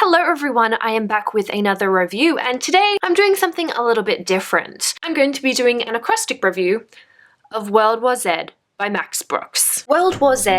Hello everyone, I am back with another review, and today I'm doing something a little bit different. I'm going to be doing an acrostic review of World War Z by Max Brooks. World War Z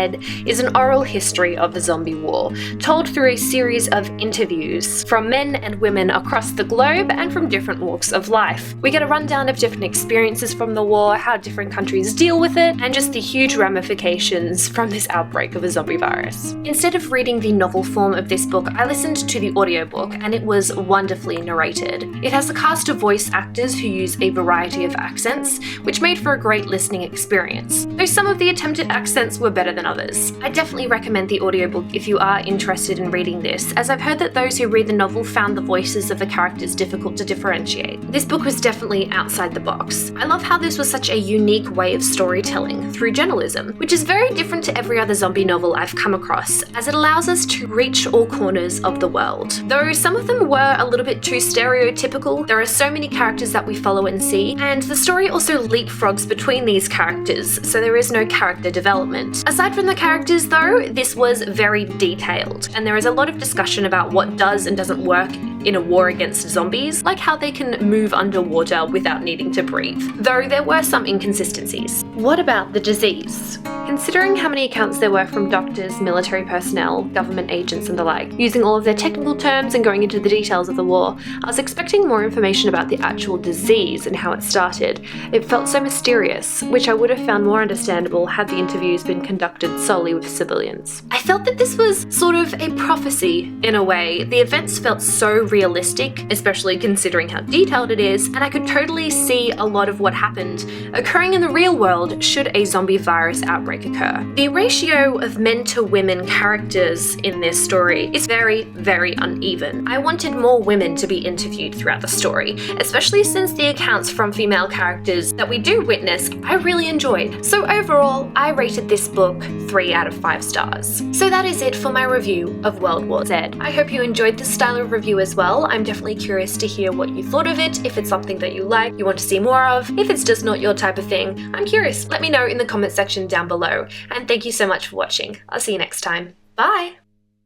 is an oral history of the zombie war, told through a series of interviews from men and women across the globe and from different walks of life. We get a rundown of different experiences from the war, how different countries deal with it, and just the huge ramifications from this outbreak of a zombie virus. Instead of reading the novel form of this book, I listened to the audiobook, and it was wonderfully narrated. It has a cast of voice actors who use a variety of accents, which made for a great listening experience. Some of the attempted accents were better than others. I definitely recommend the audiobook if you are interested in reading this, as I've heard that those who read the novel found the voices of the characters difficult to differentiate. This book was definitely outside the box. I love how this was such a unique way of storytelling through journalism, which is very different to every other zombie novel I've come across, as it allows us to reach all corners of the world. Though some of them were a little bit too stereotypical, there are so many characters that we follow and see, and the story also leapfrogs between these characters, so there is no character development. Aside from the characters though, this was very detailed, and there is a lot of discussion about what does and doesn't work in a war against zombies, like how they can move underwater without needing to breathe, though there were some inconsistencies. What about the disease? Considering how many accounts there were from doctors, military personnel, government agents and the like, using all of their technical terms and going into the details of the war, I was expecting more information about the actual disease and how it started. It felt so mysterious, which I would have found more understandable had the interviews been conducted solely with civilians. I felt that this was sort of a prophecy in a way. The events felt so realistic, especially considering how detailed it is, and I could totally see a lot of what happened occurring in the real world should a zombie virus outbreak occur. The ratio of men to women characters in this story is very, very uneven. I wanted more women to be interviewed throughout the story, especially since the accounts from female characters that we do witness I really enjoyed. So overall, I rated this book 3 out of 5 stars. So that is it for my review of World War Z. I hope you enjoyed this style of review as well. I'm definitely curious to hear what you thought of it, if it's something that you like, you want to see more of, if it's just not your type of thing. I'm curious. Let me know in the comment section down below. And thank you so much for watching. I'll see you next time. Bye!